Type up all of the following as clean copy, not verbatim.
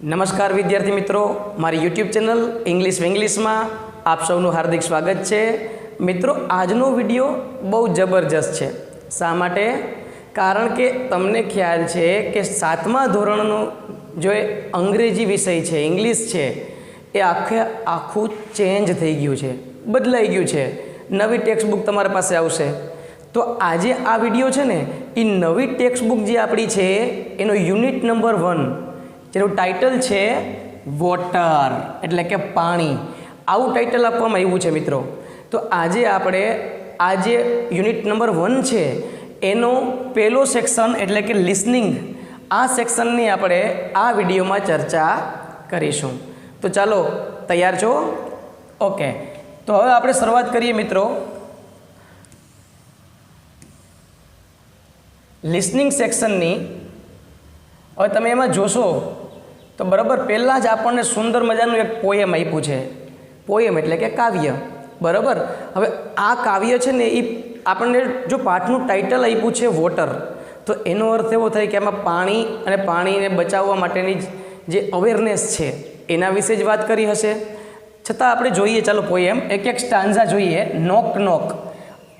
નમસ્કાર વિદ્યાર્થી મિત્રો, મારી યુટ્યુબ ચેનલ ઇંગ્લિશ માં આપ સૌનું હાર્દિક સ્વાગત છે। મિત્રો, આજનો વિડીયો બહુ જબરજસ્ત છે। શા માટે? કારણ કે તમને ખ્યાલ છે કે 7મા ધોરણનો જો અંગ્રેજી વિષય છે, ઇંગ્લિશ છે, એ આખું ચેન્જ થઈ ગયું છે, બદલાઈ ગયું છે। નવી ટેક્સ્ટ બુક તમારી પાસે આવશે। તો આજે આ વિડીયો છે ને એ નવી ટેક્સ્ટ બુક જે આપણી છે એનો યુનિટ નંબર 1 જેનું ટાઇટલ છે વોટર એટલે કે પાણી, આવું ટાઇટલ આપવામાં આવ્યું છે મિત્રો। તો આજે આપણે આ જે યુનિટ નંબર 1 છે એનો પહેલો સેક્શન એટલે કે લિસનિંગ, આ સેક્શનની આપણે આ વિડીયોમાં ચર્ચા કરીશું। તો ચાલો, તૈયાર છો? ઓકે, તો હવે આપણે શરૂઆત કરીએ મિત્રો લિસનિંગ સેક્શનની। હવે તમે એમાં જોશો તો બરાબર પહેલાં જ આપણને સુંદર મજાનું એક પોએમ આપ્યું છે। પોએમ એટલે કે કાવ્ય, બરાબર। હવે આ કાવ્ય છે ને એ આપણને જો પાઠનું ટાઇટલ આપ્યું છે વોટર, તો એનો અર્થ એવો થાય કે આમાં પાણી અને પાણીને બચાવવા માટેની જે અવેરનેસ છે એના વિશે જ વાત કરી હશે। છતાં આપણે જોઈએ, ચાલો પોએમ એક સ્ટાન્ઝા જોઈએ। નોક નોક,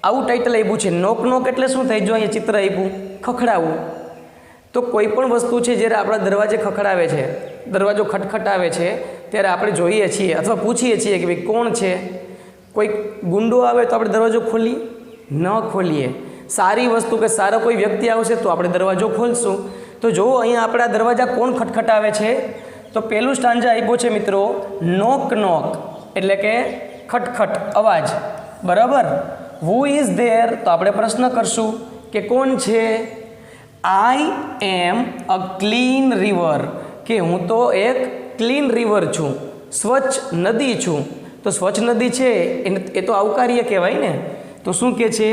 આવું ટાઇટલ આપ્યું છે। નોક નોક એટલે શું થાય? જો અહીંયા ચિત્ર આપ્યું, ખખડાવવું। તો કોઈ પણ વસ્તુ છે જ્યારે આપણા દરવાજે ખખડાવે છે, દરવાજો ખટખટાવે છે, ત્યારે આપણે જોઈએ છીએ અથવા પૂછીએ છીએ કે ભાઈ કોણ છે? કોઈ ગુંડો આવે તો આપણે દરવાજો ખોલીએ? ન ખોલીએ। સારી વસ્તુ કે સારો કોઈ વ્યક્તિ આવશે તો આપણે દરવાજો ખોલશું। તો જુઓ અહીંયા આપણા દરવાજા કોણ ખટખટાવે છે? તો પહેલું સ્ટાન્જા આપ્યો છે મિત્રો નોક નોક એટલે કે ખટખટ અવાજ, બરાબર। હુ ઇઝ ધેર, તો આપણે પ્રશ્ન કરશું કે કોણ છે? આઈ એમ અ ક્લીન રિવર, કે હું તો એક ક્લીન રિવર છું, સ્વચ્છ નદી છું। તો સ્વચ્છ નદી છે એ તો આવકાર્ય કહેવાય ને। તો શું કહે છે?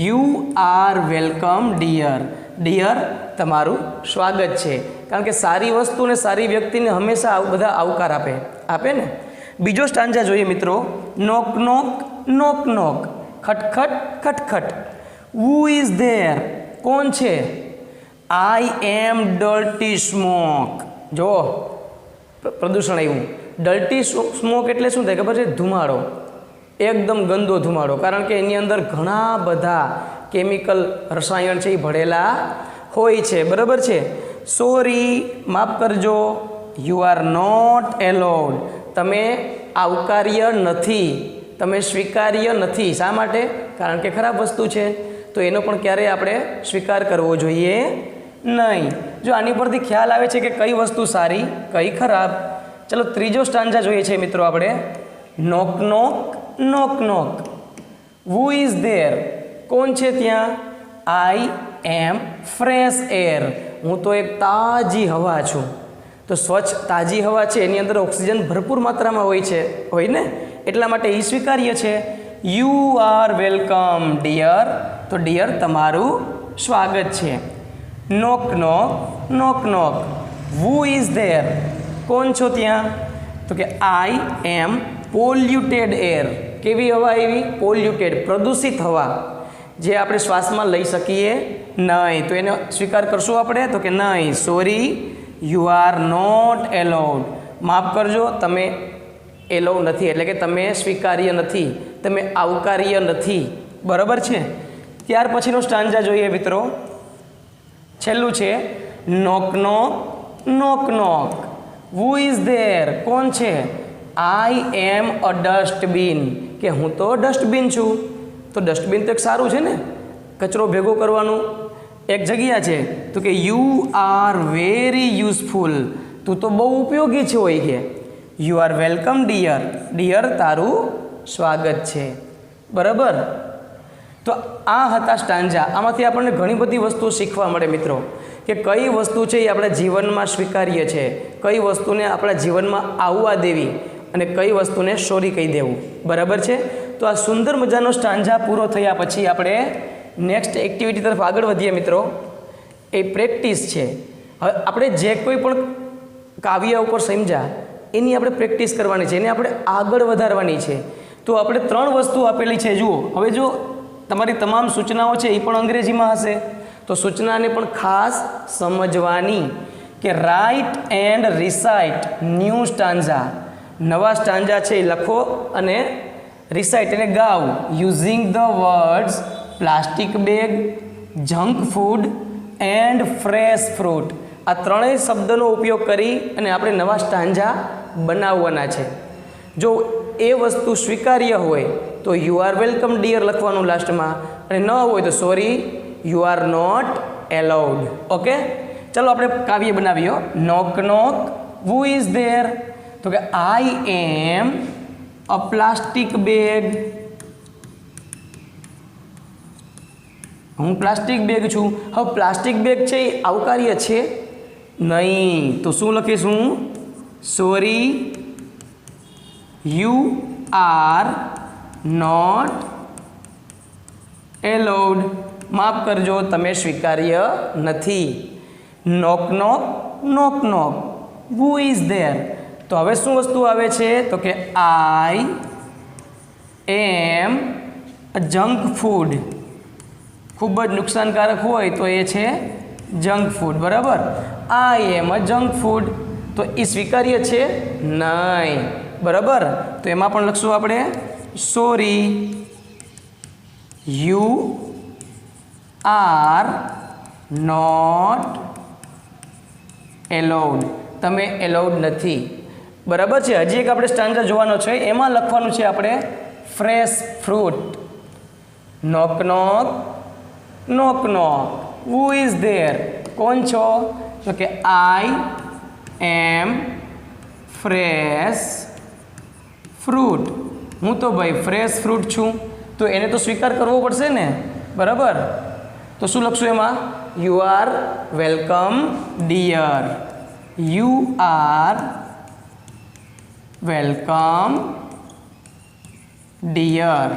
You are welcome dear, dear તમારું સ્વાગત છે। કારણ કે સારી વસ્તુને સારી વ્યક્તિને હંમેશા બધા આવકાર આપે ને। બીજો સ્ટાન્જા જોઈએ મિત્રો, નોક knock knock knock, ખટખટ ખટખટ। Who is there, કોણ છે? આઈ એમ ડર્ટી સ્મોક, જો પ્રદૂષણ આવ્યું। ડર્ટી સ્મોક એટલે શું થાય ખબર છે? ધુમાડો, એકદમ ગંદો ધુમાડો, કારણ કે એની અંદર ઘણા બધા કેમિકલ રસાયણ છે એ ભળેલા હોય છે, બરાબર છે। સોરી, માફ કરજો। યુ આર નોટ એલોડ, તમે આવકાર્ય નથી, તમે સ્વીકાર્ય નથી। શા માટે? કારણ કે ખરાબ વસ્તુ છે, તો એનો પણ ક્યારેય આપણે સ્વીકાર કરવો જોઈએ નહીં। જો આની પરથી ખ્યાલ આવે છે કે કઈ વસ્તુ સારી કઈ ખરાબ। ચલો ત્રીજો સ્ટાન્જા જોઈએ છે મિત્રો આપણે, નોક knock knock knock, who is there, કોણ છે ત્યાં? આઈ એમ ફ્રેશ એર, હું તો એક તાજી હવા છું। તો સ્વચ્છ તાજી હવા છે એની અંદર ઓક્સિજન ભરપૂર માત્રામાં હોય ને, એટલા માટે એ સ્વીકાર્ય છે। યુ આર વેલકમ ડિયર, તો ડિયર તમારું સ્વાગત છે। નોક knock knock knock, who is there, કોણ છો ત્યાં? તો કે આઈ એમ પોલ્યુટેડ એર, કેવી હવા એવી? પોલ્યુટેડ, પ્રદૂષિત હવા, જે આપણે શ્વાસમાં લઈ શકીએ નહીં। તો એને સ્વીકાર કરશું આપણે? તો કે નહીં, sorry, you are not allowed, માફ કરજો, તમે એલાઉ નથી એટલે કે તમે સ્વીકાર્ય નથી, તમે આવકાર્ય નથી, બરાબર છે। ત્યાર પછીનો સ્ટાન્જા જોઈએ મિત્રો, છેલ્લું છે નોક knock knock knock, who is there, કોણ છે? આઈ એમ અ ડસ્ટબિન, કે હું તો ડસ્ટબિન છું। તો ડસ્ટબિન તો એક સારું છે ને, કચરો ભેગો કરવાનું એક જગ્યા છે। તો કે યુ આર વેરી યુઝફુલ, તું તો બહુ ઉપયોગી છે હોય કે। You are welcome dear, dear તારું સ્વાગત છે, બરાબર। તો આ હતા સ્ટાન્જા। આમાંથી આપણને ઘણી બધી વસ્તુઓ શીખવા મળે મિત્રો, કે કઈ વસ્તુ છે એ આપણા જીવનમાં સ્વીકાર્ય છે, કઈ વસ્તુને આપણા જીવનમાં આવવા દેવી અને કઈ વસ્તુને સોરી કહી દેવું, બરાબર છે। તો આ સુંદર મજાનો સ્ટાન્જા પૂરો થયા પછી આપણે નેક્સ્ટ એક્ટિવિટી તરફ આગળ વધીએ મિત્રો, એ પ્રેક્ટિસ છે। હવે આપણે જે કોઈ પણ કાવ્ય ઉપર સમજ્યા એની આપણે પ્રેક્ટિસ કરવાની છે, એને આપણે આગળ વધારવાની છે। તો આપણે 3 વસ્તુ આપેલી છે, જુઓ। હવે જો તમારી તમામ સૂચનાઓ છે એ પણ અંગ્રેજીમાં હશે, તો સૂચનાને પણ ખાસ સમજવાની। કે write and recite new stanza, નવા સ્ટાન્ઝા છે એ લખો અને રિસાઇટ એટલે ગાઓ, using the words plastic bag, junk food and fresh fruit. આ ત્રણેય શબ્દનો ઉપયોગ કરી અને આપણે નવા સ્ટાન્ઝા બનાવવાના છે. જો એ વસ્તુ સ્વીકાર્ય હોય તો યુ આર વેલકમ ડિયર લખવાનું લાસ્ટમાં, અને ન હોય તો sorry you are not allowed. Okay, ચાલો આપણે કાવ્ય બનાવીએ. Knock knock who is there? તો કે I am a plastic bag. હું પ્લાસ્ટિક બેગ છું. હવે પ્લાસ્ટિક બેગ છે એ આવકાર્ય છે નહીં, તો શું લખીશું? Sorry you are not allowed. માફ કરજો, તમે સ્વીકાર્ય નથી. Knock knock knock knock who is there? તો હવે શું વસ્તુ આવે છે? તો કે આઈ એમ જંક ફૂડ. ખૂબ જ નુકસાનકારક હોય તો એ છે જંક ફૂડ. બરાબર, આઈ એમ અ જંક ફૂડ, તો એ સ્વીકાર્ય છે નહીં. બરાબર, તો એમાં પણ લખશું આપણે sorry you are not allowed. તમે એલાઉડ નથી. બરાબર છે. હજી એક આપણે સ્ટાન્ઝા જોવાનો છે, એમાં લખવાનું છે આપણે fresh fruit. Knock knock knock knock who is there? કોણ છો? તો કે આઈ એમ ફ્રેશ ફ્રૂટ. હું તો ભાઈ ફ્રેશ ફ્રૂટ છું, તો એને તો સ્વીકાર કરવો પડશે ને. બરાબર, તો શું લખશું એમાં? You are welcome dear. You are welcome dear.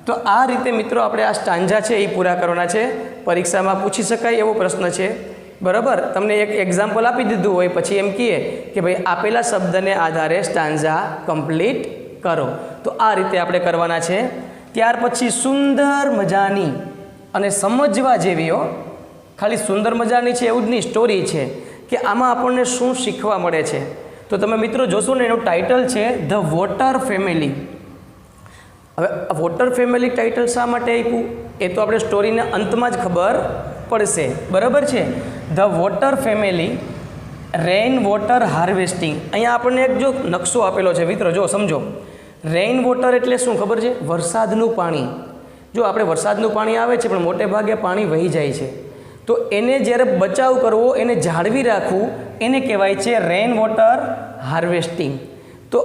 તો આ રીતે મિત્રો આપણે આ સ્ટાન્ઝા છે એ પૂરા કરવાના છે. પરીક્ષામાં પૂછી શકાય એવો પ્રશ્ન છે. બરાબર, તમને એક એક્ઝામ્પલ આપી દીધું હોય, પછી એમ કહીએ કે ભાઈ આપેલા શબ્દને આધારે સ્ટાન્ઝા કમ્પ્લીટ કરો. તો આ રીતે આપણે કરવાના છે. ત્યાર પછી સુંદર મજાની અને સમજવા જેવીઓ, ખાલી સુંદર મજાની છે એવું જ નહીં, સ્ટોરી છે કે આમાં આપણને શું શીખવા મળે છે. તો તમે મિત્રો જોશો ને, એનું ટાઇટલ છે ધ વોટર ફેમિલી. હવે વોટર ફેમિલી ટાઇટલ શા માટે આપ્યું એ તો આપણે સ્ટોરીના અંતમાં જ ખબર પડશે. બરાબર છે. The water family rain water harvesting. અહીંયા આપણને એક જો નકશો આપેલો છે મિત્રો, જો સમજો. રેઇન વોટર એટલે શું ખબર છે? વરસાદનું પાણી. જો આપણે વરસાદનું પાણી આવે છે પણ મોટે ભાગે પાણી વહી જાય છે, તો એને જ્યારે બચાવ કરવો, એને જાળવી રાખવું, એને કહેવાય છે રેઇન વોટર હાર્વેસ્ટિંગ. તો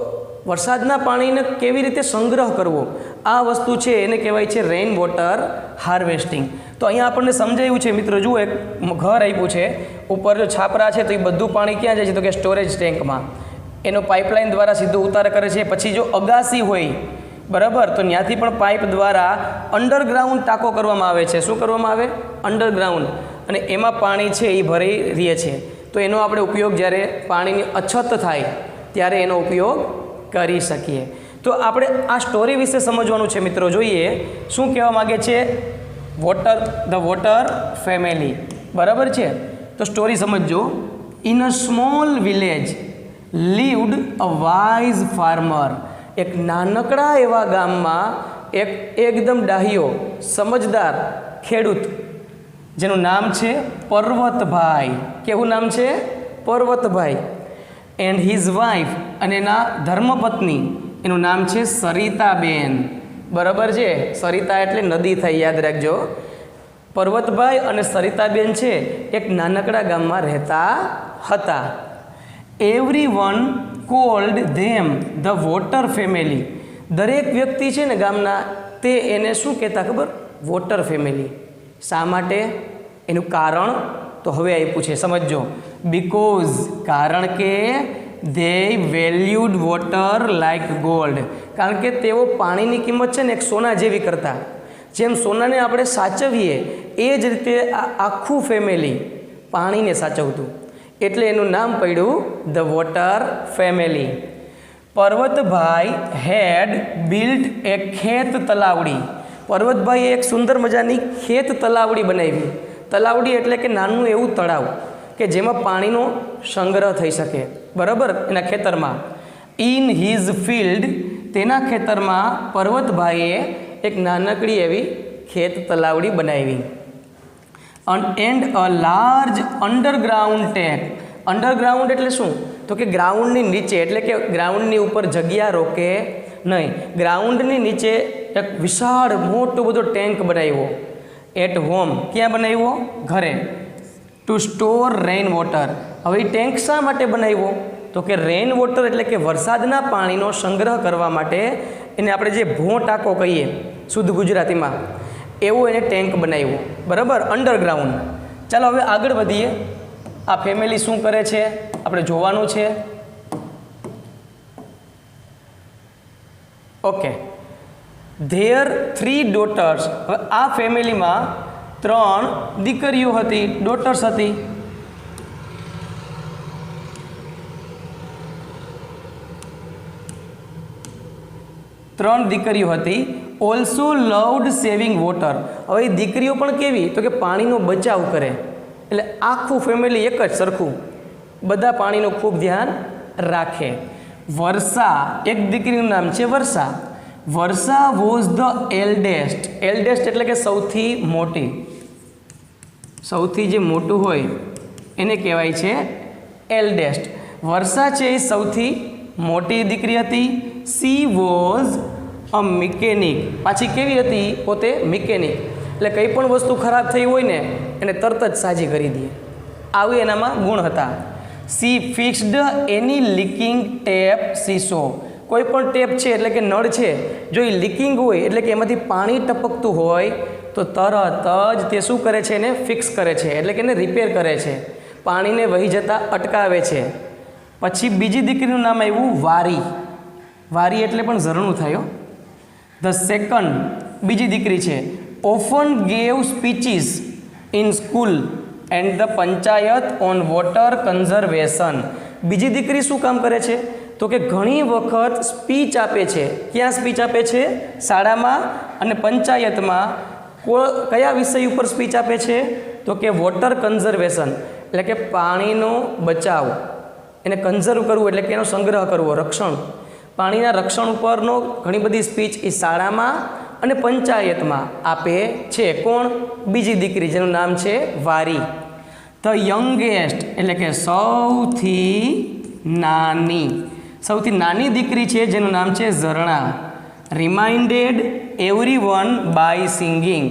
વરસાદના પાણીને કેવી રીતે સંગ્રહ કરવો, આ વસ્તુ છે એને કહેવાય છે રેઇન વોટર હાર્વેસ્ટિંગ. તો અહીંયા આપણને સમજાયું છે મિત્રો. જુઓ, એક ઘર આપ્યું છે, ઉપર જો છાપરા છે તો એ બધું પાણી ક્યાં જાય છે? તો કે સ્ટોરેજ ટેન્કમાં. એનો પાઇપલાઇન દ્વારા સીધું ઉતાર કરે છે. પછી જો અગાસી હોય, બરાબર, તો ત્યાંથી પણ પાઇપ દ્વારા અંડરગ્રાઉન્ડ ટાંકો કરવામાં આવે છે. શું કરવામાં આવે? અંડરગ્રાઉન્ડ. અને એમાં પાણી છે એ ભરી રહે છે. તો એનો આપણે ઉપયોગ જ્યારે પાણીની અછત થાય ત્યારે એનો ઉપયોગ કરી શકીએ. તો આપણે આ સ્ટોરી વિશે સમજવાનું છે મિત્રો. જોઈએ શું કહેવા માગે છે ધ વોટર ફેમિલી. બરાબર છે, તો સ્ટોરી સમજજો. In a small village lived a wise farmer. એક નાનકડા એવા ગામમાં એક એકદમ ડાહ્યો સમજદાર ખેડૂત, જેનું નામ છે પર્વતભાઈ. કેવું નામ છે? પર્વતભાઈ. એન્ડ હિઝ વાઇફ, અને એના ધર્મપત્ની, એનું નામ છે સરિતાબેન. બરાબર છે. સરિતા એટલે નદી થઈ, યાદ રાખજો. પર્વતભાઈ અને સરિતાબેન છે એક નાનકડા ગામમાં રહેતા હતા. Everyone cold them the water family. દરેક વ્યક્તિ છે ને ગામના, તે એને શું કહેતા ખબર? Water family. શા માટે? એનું કારણ તો હવે આપ્યું છે, સમજો. બીકોઝ, કારણ કે they valued water like gold. કારણ કે તેઓ પાણીની કિંમત છે ને એક સોના જેવી કરતા. જેમ સોનાને આપણે સાચવીએ એ જ રીતે આ આખું ફેમિલી પાણીને સાચવતું, એટલે એનું નામ પડ્યું the water family. Parvatbhai had built a ખેત તલાવડી. પર્વતભાઈએ એક સુંદર મજાની ખેત તલાવડી બનાવી. તલાવડી એટલે કે નાનું એવું તળાવ, કે જેમાં પાણીનો સંગ્રહ થઈ શકે, બરાબર, એના ખેતરમાં. ઇન હિઝ ફિલ્ડ, તેના ખેતરમાં પર્વતભાઈએ એક નાનકડી એવી ખેત તલાવડી બનાવી. And a large underground tap. Underground એટલે શું? તો કે ગ્રાઉન્ડની નીચે, એટલે કે ગ્રાઉન્ડની ઉપર જગ્યા રોકે નહીં, ગ્રાઉન્ડની નીચે એક વિશાળ મોટો બધો ટેન્ક બનાવ્યો. એટ હોમ, ક્યાં બનાવ્યો? ઘરે. To store rain water. હવે એ ટેન્ક શા માટે બનાવ્યો? તો કે રેઇન વોટર એટલે કે વરસાદના પાણીનો સંગ્રહ કરવા માટે. એને આપણે જે ભોં ટાંકો કહીએ શુદ્ધ ગુજરાતીમાં, એવો એને ટેન્ક બનાવ્યો, બરાબર, અંડરગ્રાઉન્ડ. ચાલો હવે આગળ વધીએ. આ ફેમિલી શું કરે છે આપણે જોવાનું છે. Okay, there 3 daughter's. હવે આ ફેમિલીમાં 3 દીકરીઓ હતી, ડોટર્સ હતી. ત્રણ દીકરીઓ હતી. Also loved saving water. હવે એ દીકરીઓ પણ કેવી? તો કે પાણીનો બચાવ કરે. એટલે આખું ફેમિલી એક જ સરખું, બધા પાણીનું ખૂબ ધ્યાન રાખે. વર્ષા, એક દીકરીનું નામ છે વર્ષા. વર્ષા વોઝ ધ એલ્ડેસ્ટ. એલ્ડેસ્ટ એટલે કે સૌથી મોટી, સૌથી જે મોટું હોય એને કહેવાય છે એલ્ડેસ્ટ. વર્ષા છે એ સૌથી મોટી દીકરી હતી. She was a mechanic. પાછી કેવી હતી? પોતે મિકેનિક, એટલે કંઈ પણ વસ્તુ ખરાબ થઈ હોય ને એને તરત જ સાજી કરી દે, આવી એનામાં ગુણ હતા. સી ફિક્સ્ડ એની લીકિંગ ટેપ સી સો. કોઈ પણ ટેપ છે એટલે કે નળ છે, જો એ લીકિંગ હોય એટલે કે એમાંથી પાણી ટપકતું હોય તો તરત જ તે શું કરે છે? એને ફિક્સ કરે છે, એટલે કે એને રિપેર કરે છે, પાણીને વહી જતાં અટકાવે છે. પછી બીજી દીકરીનું નામ આવ્યું વારી. વારી એટલે પણ ઝરણું થયો. ધ સેકન્ડ, બીજી દીકરી છે. Often gave speeches in school and the panchayat on water conservation. બીજી દીકરી શું કામ કરે છે? તો કે ઘણી વખત સ્પીચ આપે છે. ક્યાં સ્પીચ આપે છે? શાળામાં અને પંચાયતમાં. કયા વિષય ઉપર સ્પીચ આપે છે? તો કે વોટર કન્ઝર્વેશન, એટલે કે પાણીનો બચાવ, એને કન્ઝર્વ કરવું એટલે કે એનો સંગ્રહ કરવો, રક્ષણ, પાણીના રક્ષણ ઉપરનો ઘણી બધી સ્પીચ એ શાળામાં અને પંચાયતમાં આપે છે. કોણ? બીજી દીકરી, જેનું નામ છે વારી. ધ યંગેસ્ટ એટલે કે સૌથી નાની, સૌથી નાની દીકરી છે જેનું નામ છે Zarna. Reminded everyone by singing.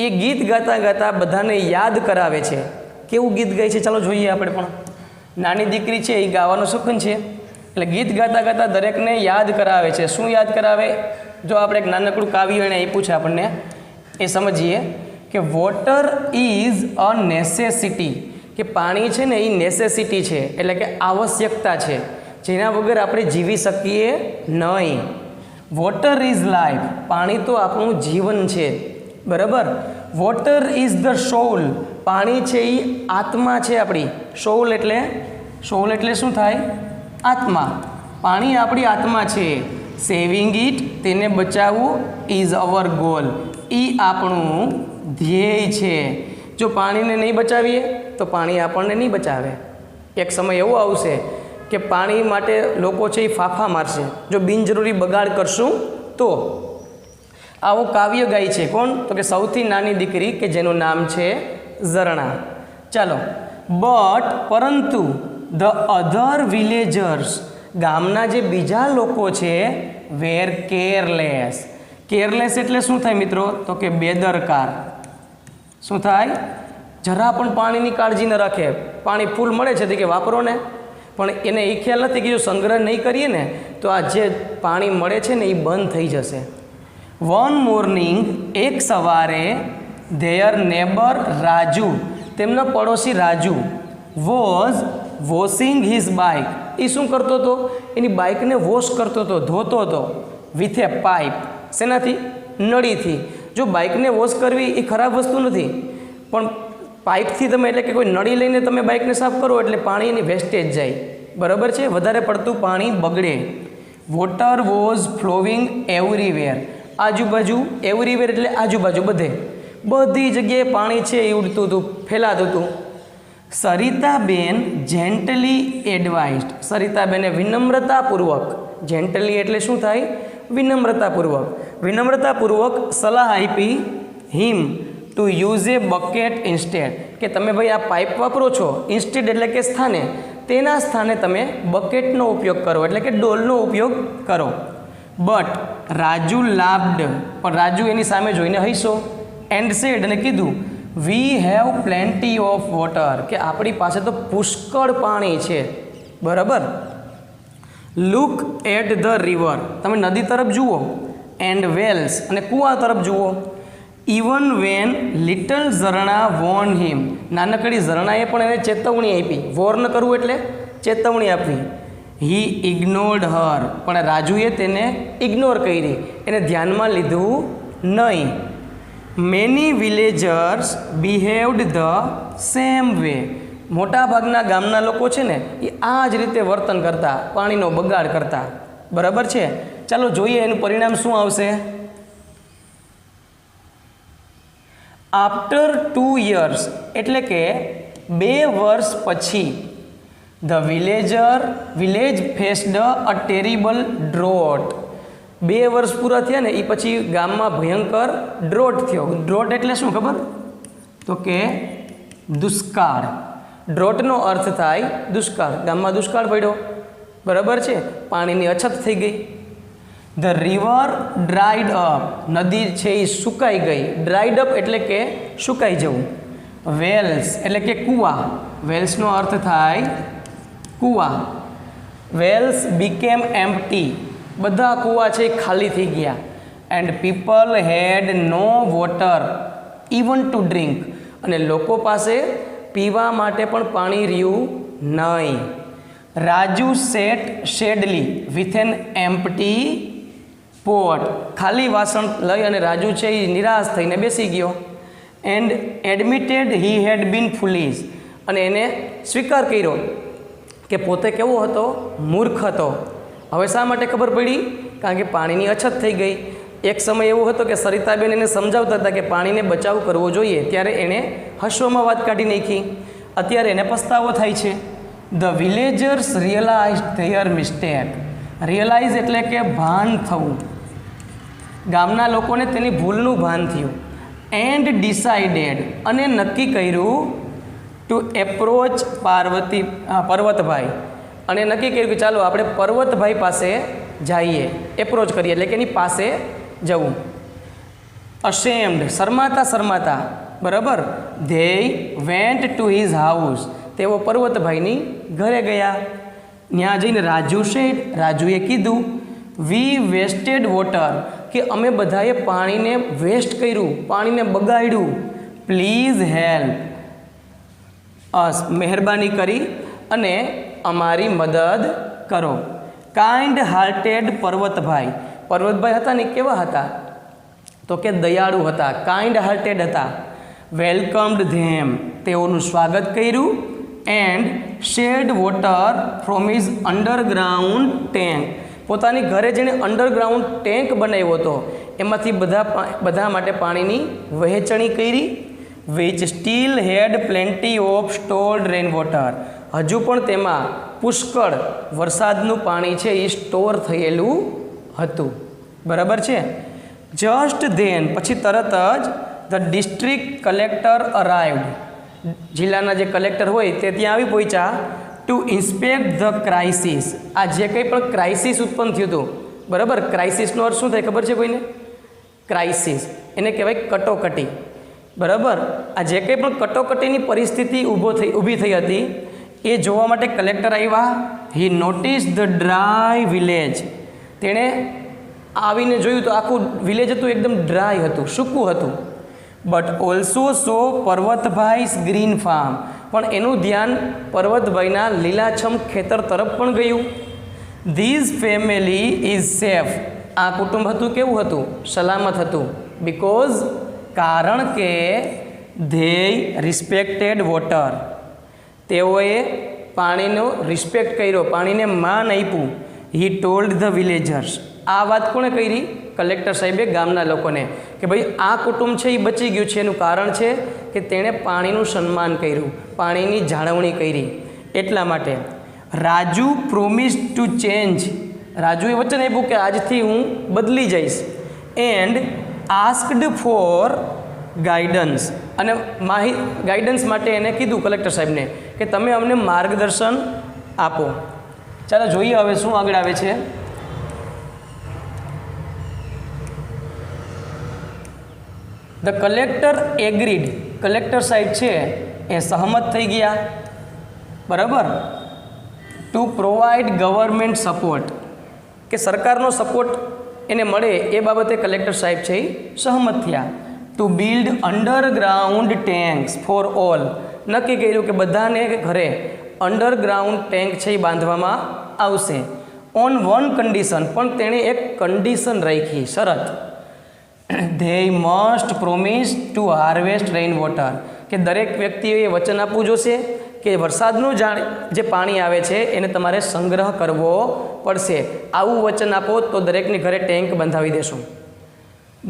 એ ગીત ગાતા ગાતા બધાને યાદ કરાવે છે. કેવું ગીત ગાય છે? ચાલો જોઈએ આપણે પણ. નાની દીકરી છે એ ગાવાનું શોખીન છે, એટલે ગીત ગાતા ગાતા દરેકને યાદ કરાવે છે. શું યાદ કરાવે? જો આપણે એક નાનકડું કાવ્ય એને આપ્યું છે આપણને, એ સમજીએ કે વોટર ઇઝ અ નેસેસિટી. કે પાણી છે ને એ નેસેસિટી છે, એટલે કે આવશ્યકતા છે, જેના વગર આપણે જીવી શકીએ નહીં. Water is life. પાણી તો આપણું જીવન છે, બરાબર. Water is the soul. પાણી છે એ આત્મા છે આપણી. સોul એટલે શું થાય? આત્મા. પાણી આપણી આત્મા છે. સેવિંગ ઇટ, તેને બચાવવું, ઇઝ અવર ગોલ, એ આપણું ધ્યેય છે. જો પાણીને નહીં બચાવીએ તો પાણી આપણને નહીં બચાવે. એક સમય એવો આવશે કે પાણી માટે લોકો છે એ ફાફા મારશે જો બિનજરૂરી બગાડ કરશું તો. આવું કાવ્ય ગાય છે કોણ? તો કે સૌથી નાની દીકરી કે જેનું નામ છે ઝરણા. ચાલો. બટ પરંતુ ધ અધર વિલેજર્સ, ગામના જે બીજા લોકો છે, વેર કેરલેસ. કેરલેસ એટલે શું થાય મિત્રો? તો કે બેદરકાર. શું થાય? જરા પણ પાણીની કાળજી ન રાખે. પાણી ફૂલ મળે છે તો કે વાપરો ને, પણ એને એ ખ્યાલ નથી કે જો સંગ્રહ નહીં કરીએ ને તો આ જે પાણી મળે છે ને એ બંધ થઈ જશે. વન મોર્નિંગ, એક સવારે, ધેયર નેબર રાજુ, તેમનો પડોશી Raju, was washing his bike. એ શું કરતો હતો? એની બાઇકને વોશ કરતો હતો, ધોતો હતો. With a pipe. શેનાથી? નળીથી. જો બાઇકને વોશ કરવી એ ખરાબ વસ્તુ નથી, પણ પાઇપથી તમે એટલે કે કોઈ નળી લઈને તમે બાઇકને સાફ કરો એટલે પાણીની વેસ્ટેજ જાય, બરાબર છે, વધારે પડતું પાણી બગડે. Water was flowing everywhere. આજુબાજુ, એવરીવેર એટલે આજુબાજુ, બધી જગ્યાએ પાણી છે એ ઉડતું હતું, ફેલાતું હતું. સરિતાબેન જેન્ટલી એડવાઇસ્ડ, સરિતાબેને વિનમ્રતાપૂર્વક, જેન્ટલી એટલે શું થાય? વિનમ્રતાપૂર્વક, વિનમ્રતાપૂર્વક સલાહ આપી him to use A bucket instead, કે તમે ભાઈ આ પાઇપ વાપરો છો, ઇન્સ્ટેડ એટલે કે સ્થાને, તેના સ્થાને તમે બકેટનો ઉપયોગ કરો, એટલે કે ડોલનો ઉપયોગ કરો. બટ રાજુ લાભડ, પણ રાજુ એની સામે જોઈને હૈસો. એન્ડ સેડ, અને કીધું we have plenty of water, કે આપણી પાસે તો પુષ્કળ પાણી છે. બરાબર. લુક એટ ધ રિવર, તમે નદી તરફ જુઓ. એન્ડ વેલ્સ, અને કૂવા તરફ જુઓ. Even when little Zarna warned him, નાનકડી ઝરણાએ પણ એને ચેતવણી આપી. વોર્ન કરવું એટલે ચેતવણી આપવી. હી ઇગ્નોર્ડ હર, પણ રાજુએ તેને ઇગ્નોર કરી, એને ધ્યાનમાં લીધું નહીં. Many villagers behaved the same way, મોટાભાગના ગામના લોકો છે ને એ આ જ રીતે વર્તન કરતા, પાણીનો બગાડ કરતા. બરાબર છે. ચાલો જોઈએ એનું પરિણામ શું આવશે. આફ્ટર 2 years, એટલે કે 2 વર્ષ પછી, the village faced a terrible drought, 2 વર્ષ પૂરા થયા ને એ પછી ગામમાં ભયંકર ડ્રોટ થયો. ડ્રોટ એટલે શું ખબર? તો કે દુષ્કાળ. ડ્રોટનો અર્થ થાય દુષ્કાળ. ગામમાં દુષ્કાળ પડ્યો. બરાબર છે. પાણીની અછત થઈ ગઈ. ધ રિવર ડ્રાઈડ અપ, નદી છે એ સુકાઈ ગઈ. ડ્રાઈડ અપ એટલે કે સુકાઈ જવું. વેલ્સ એટલે કે કૂવા, વેલ્સનો અર્થ થાય કૂવા. વેલ્સ બીકેમ એમ્પ્ટી, બધા કૂવા છે એ ખાલી થઈ ગયા. And people had no water even to drink, અને લોકો પાસે પીવા માટે પણ પાણી રહ્યું નહીં. Raju sat sadly with an empty pot, ખાલી વાસણ લઈ અને રાજુ છે એ નિરાશ થઈને બેસી ગયો. એન્ડ એડમિટેડ હી હેડ બીન ફુલિશ, અને એને સ્વીકાર કર્યો કે પોતે કેવો હતો? મૂર્ખ હતો. હવે શા માટે ખબર પડી? કારણ કે પાણીની અછત થઈ ગઈ. એક સમય એવો હતો કે સરિતાબેન એને સમજાવતા હતા કે પાણીને બચાવ કરવો જોઈએ, ત્યારે એણે હસવામાં વાત કાઢી નાખી. અત્યારે એને પસ્તાવો થાય છે. The villagers realise their mistake, realise એટલે કે ભાન થવું. ગામના લોકોને તેની ભૂલનું ભાન થયું. એન્ડ ડિસાઇડેડ, અને નક્કી કર્યું ટુ એપ્રોચ પર્વતભાઈ, અને નક્કી કર્યું કે ચાલો આપણે પર્વતભાઈ પાસે જઈએ, એપ્રોચ કરીએ, એટલે કે એની પાસે જવું. અશેમ્ડ, શરમાતા શરમાતા. બરાબર. They went to his house, તેઓ પર્વતભાઈની ઘરે ગયા. ત્યાં જઈને રાજુ સેડ, રાજુએ કીધું વી વેસ્ટેડ વોટર, કે અમે બધાએ પાણીને વેસ્ટ કર્યું, પાણીને બગાડ્યું. પ્લીઝ હેલ્પ અસ, મહેરબાની કરી અને અમારી મદદ કરો. કાઇન્ડ હાર્ટેડ પર્વતભાઈ, પર્વતભાઈ હતા ને કેવા હતા? તો કે દયાળુ હતા, કાઇન્ડ હાર્ટેડ હતા. વેલકમ્ડ ધેમ, તેઓનું સ્વાગત કર્યું. And shade water from his underground tank, પોતાની ઘરે જેણે અંડરગ્રાઉન્ડ ટેન્ક બનાવ્યો હતો એમાંથી બધા માટે પાણીની વહેંચણી કરી. Which still had plenty of stored rain water, હજુ પણ તેમાં પુષ્કળ વરસાદનું પાણી છે એ સ્ટોર થયેલું હતું. બરાબર છે. જસ્ટ ધેન, પછી તરત જ ધ ડિસ્ટ્રિક્ટ કલેક્ટર અરાઇવ્ડ, જિલ્લાના જે કલેક્ટર હોય તે ત્યાં આવી પહોંચ્યા. ટુ ઇન્સ્પેક્ટ ધ ક્રાઇસિસ, આ જે કંઈ પણ ક્રાઇસિસ ઉત્પન્ન થયું હતું. બરાબર. ક્રાઇસિસનો અર્થ શું થાય ખબર છે કોઈને? ક્રાઇસિસ એને કહેવાય કટોકટી. બરાબર. આ જે કંઈ પણ કટોકટીની પરિસ્થિતિ ઊભી થઈ હતી એ જોવા માટે કલેક્ટર આવ્યા. હી નોટિસ ધ ડ્રાય વિલેજ, તેણે આવીને જોયું તો આખું વિલેજ હતું એકદમ ડ્રાય હતું, સૂકું હતું. But also saw Parvatbhai's green farm, પણ એનું ધ્યાન પર્વતભાઈના લીલાછમ ખેતર તરફ પણ ગયું. ધીઝ ફેમિલી ઇઝ સેફ, આ કુટુંબ હતું કેવું હતું? સલામત હતું. બિકોઝ, કારણ કે ધેય રિસ્પેક્ટેડ વોટર, તેઓએ પાણીનો રિસ્પેક્ટ કર્યો, પાણીને માન આપ્યું. હી ટોલ્ડ ધ વિલેજર્સ, આ વાત કોણે કરી? કલેક્ટર સાહેબે ગામના લોકોને કે ભાઈ આ કુટુંબ છે એ બચી ગયું છે. એનું કારણ છે કે તેણે પાણીનું સન્માન કર્યું, પાણીની જાળવણી કરી. એટલા માટે રાજુ પ્રોમિસ ટુ ચેન્જ, રાજુએ વચન આપ્યું કે આજથી હું બદલી જઈશ. એન્ડ આસ્કડ ફોર ગાઈડન્સ, અને ગાઈડન્સ માટે એને કીધું કલેક્ટર સાહેબને કે તમે અમને માર્ગદર્શન આપો. ચાલો જોઈએ હવે શું આગળ આવે છે. ધ કલેક્ટર એગ્રીડ, કલેક્ટર સાહેબ છે એ સહમત થઈ ગયા, બરાબર, ટુ પ્રોવાઈડ ગવર્મેન્ટ સપોર્ટ, કે સરકારનો સપોર્ટ એને મળે એ બાબતે કલેક્ટર સાહેબ છે એ સહમત થયા. To build underground tanks for all, નક્કી કર્યું કે બધાને ઘરે અંડરગ્રાઉન્ડ ટેન્ક છે એ બાંધવામાં આવશે. ઓન વન કન્ડિશન, પણ તેણે એક કન્ડિશન રાખી, શરત, they must promise two harvest rain water, કે દરેક વ્યક્તિએ વચન આપવું જોશે કે વરસાદનું જે પાણી આવે છે એને તમારે સંગ્રહ કરવો પડશે. આવું વચન આપો તો દરેકની ઘરે ટેન્ક બંધાવી દેશું.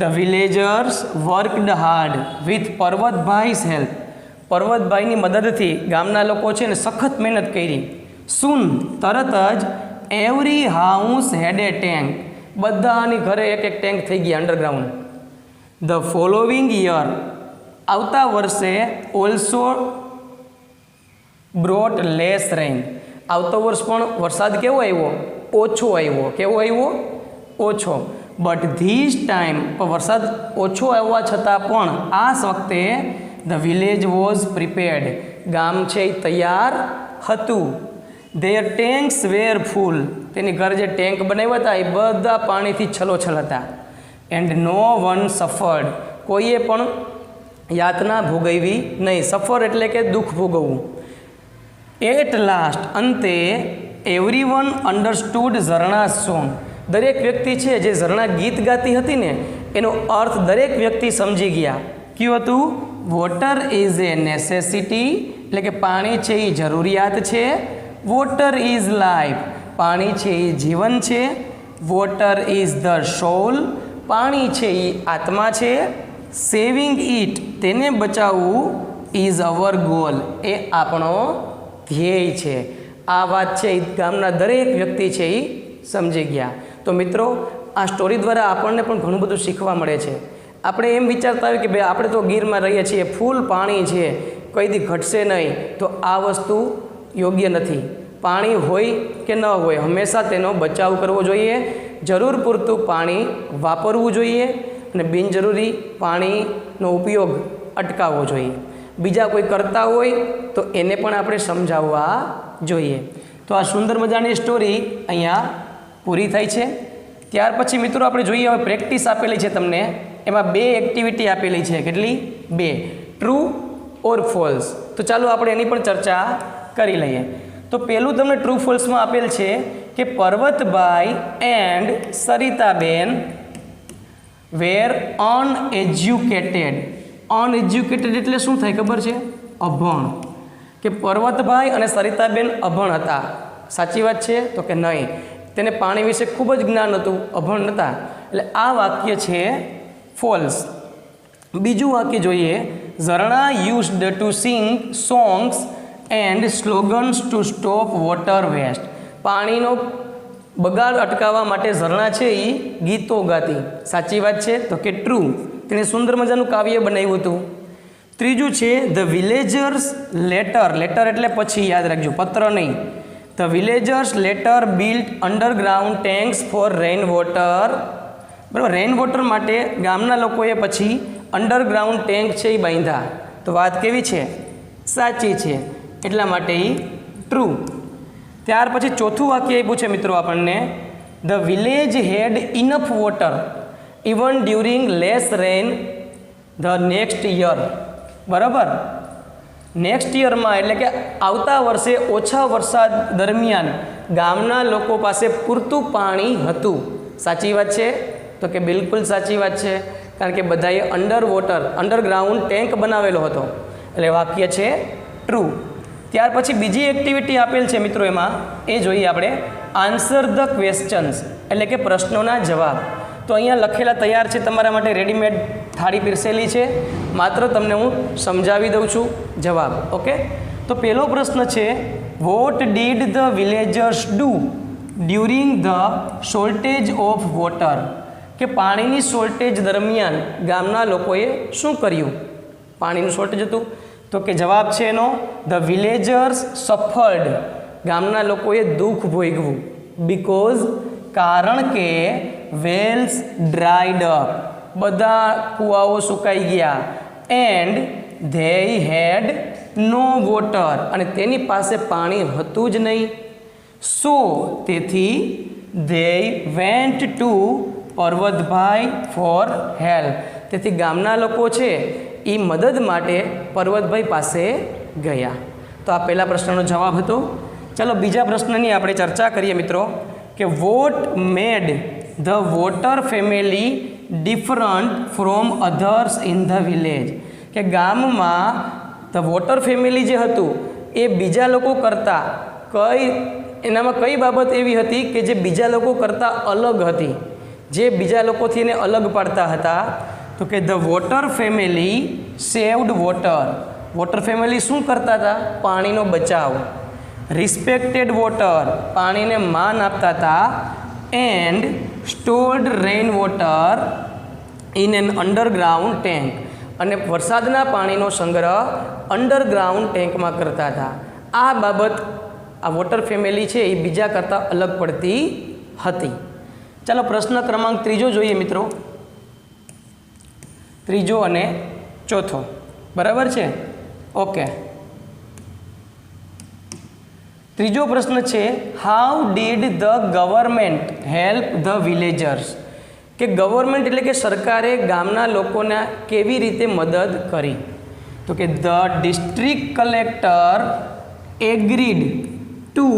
The villagers worked hard with Parvatbhai's help, પર્વતભાઈની મદદથી ગામના લોકો છે ને સખત મહેનત કરી. સૂન, તરત જ, એવરી હાઉસ હેડ એ ટેન્ક, બધાની ઘરે એક એક ટેન્ક થઈ ગયા અંડરગ્રાઉન્ડ. ધ ફોલોવિંગ યર, આવતા વર્ષે, ઓલ્સો બ્રોટ લેસ રેઇન, આવતો વર્ષ પણ વરસાદ કેવો આવ્યો? ઓછો આવ્યો. કેવો આવ્યો? ઓછો. બટ ધીસ ટાઈમ, પણ વરસાદ ઓછો આવવા છતાં પણ આ વખતે ધ વિલેજ વોઝ પ્રિપેર્ડ, ગામ છે એ તૈયાર હતું. ધેર ટેન્ક્સ વેર ફૂલ, તેની ઘર જે ટેન્ક બનાવ્યા હતા એ બધા પાણીથી છલોછલ હતા. એન્ડ નો વન સફર્ડ, કોઈએ પણ યાતના ભોગવી નહીં. સફર એટલે કે દુઃખ ભોગવવું. એટ લાસ્ટ, અંતે, એવરીવન અન્ડરસ્ટુડ ઝરણા સોંગ, દરેક વ્યક્તિ છે જે ઝરણા ગીત ગાતી હતી ને એનો અર્થ દરેક વ્યક્તિ સમજી ગયા. કયું હતું? વોટર ઇઝ એ નેસેસિટી, એટલે કે પાણી છે એ જરૂરિયાત છે. વોટર ઇઝ લાઈફ, પાણી છે એ જીવન છે. વોટર ઇઝ ધ સોલ, પાણી છે એ આત્મા છે. સેવિંગ ઇટ, તેને બચાવવું, ઇઝ અવર ગોલ, એ આપણો ધ્યેય છે. આ વાત છે એ ગામના દરેક વ્યક્તિ છે એ સમજી ગયા. તો મિત્રો, આ સ્ટોરી દ્વારા આપણને પણ ઘણું બધું શીખવા મળે છે. આપણે એમ વિચારતા હોય કે ભાઈ આપણે તો ગીરમાં રહીએ છીએ, ફૂલ પાણી છે, કોઈ દી ઘટશે નહીં, તો આ વસ્તુ યોગ્ય નથી. પાણી હોય કે ન હોય, હંમેશા તેનો બચાવ કરવો જોઈએ. જરૂર પૂરતું પાણી વાપરવું જોઈએ અને બિનજરૂરી પાણીનો ઉપયોગ અટકાવવો જોઈએ. બીજા કોઈ કરતા હોય તો એને પણ આપણે સમજાવવા જોઈએ. તો આ સુંદર મજાની સ્ટોરી અહીંયા પૂરી થાય છે. ત્યાર પછી મિત્રો આપણે જોઈએ હવે પ્રેક્ટિસ આપેલી છે તમને, એમાં 2 એક્ટિવિટી આપેલી છે. કેટલી? 2. True or false. તો ચાલો આપણે એની પણ ચર્ચા કરી લઈએ. તો પહેલું તમને ટ્રુ ફોલ્સમાં આપેલ છે કે પર્વતભાઈ and Saritaben wear uneducated. Uneducated એટલે શું થાય ખબર છે? અભણ. કે પર્વતભાઈ અને સરિતાબેન અભણ હતા. સાચી વાત છે? તો કે નહીં, તેને પાણી વિશે ખૂબ જ જ્ઞાન હતું, અભણ નહોતા. એટલે આ વાક્ય છે ફોલ્સ. બીજું વાક્ય જોઈએ, Zarna used to sing songs and slogans to stop water waste. પાણીનો બગાડ અટકાવવા માટે ઝરણા છે એ ગીતો ગાતી. સાચી વાત છે? તો કે ટ્રુ. તેણે સુંદર મજાનું કાવ્ય બનાવ્યું હતું. ત્રીજું છે ધ વિલેજર્સ લેટર. લેટર એટલે પછી, યાદ રાખજો, પત્ર નહીં. The villagers later built underground tanks for rain water. બરાબર, રેઇન વોટર માટે ગામના લોકોએ પછી અંડરગ્રાઉન્ડ ટેન્ક છે એ બાંધ્યા. તો વાત કેવી છે? સાચી છે. એટલા માટે એ ટ્રુ. ત્યાર પછી ચોથું વાક્ય આપ્યું છે મિત્રો આપણને, the village had enough water even during less rain the next year. બરાબર, નેક્સ્ટ યરમાં એટલે કે આવતા વર્ષે ઓછા વરસાદ દરમિયાન ગામના લોકો પાસે પૂરતું પાણી હતું. સાચી વાત છે? તો કે બિલકુલ સાચી વાત છે, કારણ કે બધાએ અંડરગ્રાઉન્ડ ટેન્ક બનાવેલો હતો. એટલે વાક્ય છે ટ્રુ. ત્યાર પછી બીજી એક્ટિવિટી આપેલ છે મિત્રો, એમાં એ જોઈએ આપણે, આન્સર ધ ક્વેશ્ચન્સ એટલે કે પ્રશ્નોના જવાબ. તો અહીંયા લખેલા તૈયાર છે તમારા માટે, રેડીમેડ થાળી પીરસેલી છે, માત્ર તમને હું સમજાવી દઉં છું જવાબ. ઓકે, તો પહેલો પ્રશ્ન છે, what did the villagers do during the shortage of water, કે પાણીની શોર્ટેજ દરમિયાન ગામના લોકોએ શું કર્યું? પાણીનું શોર્ટેજ હતું, તો કે જવાબ છે એનો, ધ વિલેજર્સ સફર્ડ, ગામના લોકોએ દુઃખ ભોગવ્યું, બીકોઝ, કારણ કે, વેલ્સ ડ્રાઈડ અપ, બધા કૂવાઓ સુકાઈ ગયા, and they had no water, અને તેની પાસે પાણી હતું જ નહીં. સો, તેથી, they went to Parvatbhai for help, તેથી ગામના લોકો છે એ મદદ માટે પર્વતભાઈ પાસે ગયા. તો આ પહેલા પ્રશ્નનો જવાબ હતો. ચાલો બીજા પ્રશ્નની આપણે ચર્ચા કરીએ મિત્રો, કે what made the water family different from others in the village, કે ગામમાં ધ વોટર ફેમિલી જે હતું એ બીજા લોકો કરતાં એનામાં કઈ બાબત એવી હતી કે જે બીજા લોકો કરતાં અલગ હતી, જે બીજા લોકોથી એને અલગ પાડતા હતા? તો કે the water family saved water, water family શું કરતા હતા? પાણીનો બચાવ. રિસ્પેક્ટેડ વોટર, પાણીને માન આપતા હતા. And stored rain water in an underground tank, અને વરસાદના પાણીનો સંગ્રહ અંડરગ્રાઉન્ડ ટેન્કમાં કરતા હતા. આ બાબત આ વોટર ફેમિલી છે એ બીજા કરતાં અલગ પડતી હતી. ચાલો પ્રશ્ન ક્રમાંક ત્રીજો જોઈએ મિત્રો, ત્રીજો અને ચોથો, બરાબર છે? ઓકે, ત્રીજો પ્રશ્ન છે, how did the government help the villagers, કે ગવર્મેન્ટ એટલે કે સરકારે ગામના લોકોને કેવી રીતે મદદ કરી? તો કે the district collector agreed to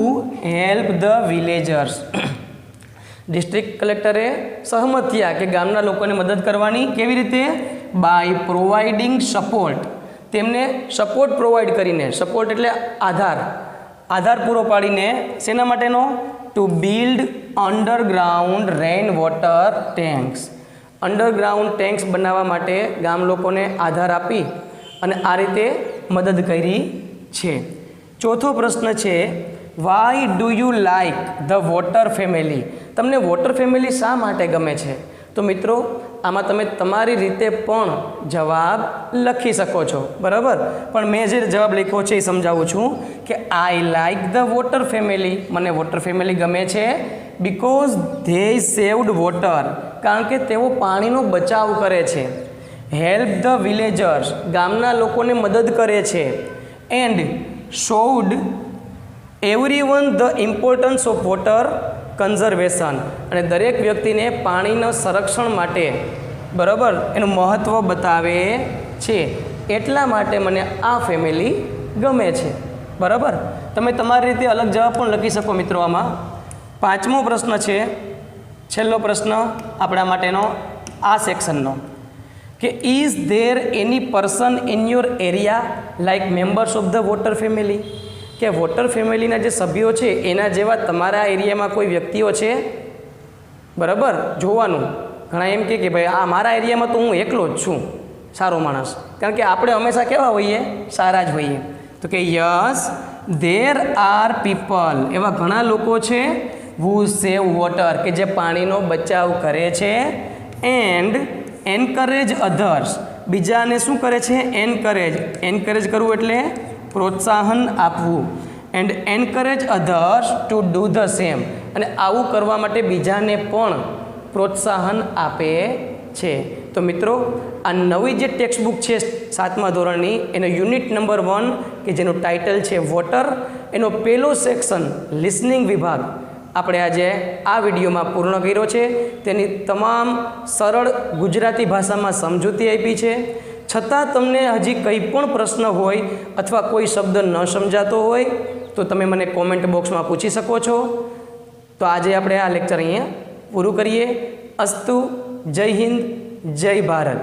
help the villagers, district કલેક્ટરે સહમત થયા કે ગામના લોકોને મદદ કરવાની. કેવી રીતે? બાય પ્રોવાઇડિંગ સપોર્ટ, તેમને સપોર્ટ પ્રોવાઈડ કરીને, સપોર્ટ એટલે આધાર પૂરો પાડીને, શેના માટેનો? To build underground rain water tanks, underground tanks બનાવવા માટે ગામ લોકોને આધાર આપી અને આ રીતે મદદ કરી છે. ચોથો પ્રશ્ન છે, why do you like the water family, તમને વોટર ફેમિલી શા માટે ગમે છે? તો મિત્રો આમાં તમે તમારી રીતે પણ જવાબ લખી શકો છો, બરાબર? પણ મેં જે જવાબ લખ્યો છે એ સમજાવું છું કે I like the water family, મને વોટર ફેમિલી ગમે છે બીકોઝ ધે સેવ્ડ વોટર, કારણ કે તેઓ પાણીનો બચાવ કરે છે. હેલ્પ ધ વિલેજર્સ, ગામના લોકોને મદદ કરે છે. And showed everyone the importance of water conservation, અને દરેક વ્યક્તિને પાણીના સંરક્ષણ માટે, બરાબર, એનું મહત્ત્વ બતાવે છે. એટલા માટે મને આ ફેમિલી ગમે છે, બરાબર? તમે તમારી રીતે અલગ જવાબ પણ લખી શકો મિત્રો. આમાં પાંચમો પ્રશ્ન છે, છેલ્લો પ્રશ્ન આપણા માટેનો આ સેક્શનનો, કે is there any person in your area like members of the water family, કે વોટર ફેમિલીના જે સભ્યો છે એના જેવા તમારા એરિયામાં કોઈ વ્યક્તિઓ છે? બરાબર, જોવાનું. ઘણા એમ કે ભાઈ આ મારા એરિયામાં તો હું એકલો જ છું સારો માણસ, કારણ કે આપણે હંમેશા કેવા હોઈએ? સારા જ હોઈએ. તો કે યસ ધેર આર પીપલ, એવા ઘણા લોકો છે હુ સેવ વોટર, કે જે પાણીનો બચાવ કરે છે. એન્ડ એન્કરેજ અધર્સ, બીજાને શું કરે છે? એન્કરેજ કરવું એટલે પ્રોત્સાહન આપવું. And encourage others to do the same, અને આવું કરવા માટે બીજાને પણ પ્રોત્સાહન આપે છે. તો મિત્રો આ નવી જે ટેક્સ્ટ બુક છે 7મા ધોરણની, એનો યુનિટ નંબર 1 કે જેનું ટાઇટલ છે વોટર, એનો પહેલો સેક્શન લિસનિંગ વિભાગ આપણે આજે આ વિડીયોમાં પૂર્ણ કર્યો છે. તેની તમામ સરળ ગુજરાતી ભાષામાં સમજૂતી આપી છે. છતાં તમને હજી કંઈ પણ પ્રશ્ન હોય અથવા કોઈ શબ્દ ન સમજાતો હોય તો તમે મને કોમેન્ટ બોક્સમાં પૂછી શકો છો. તો આજે આપણે આ લેક્ચર અહીંયા પૂરું કરીએ. અસ્તુ, જય હિન્દ, જય ભારત.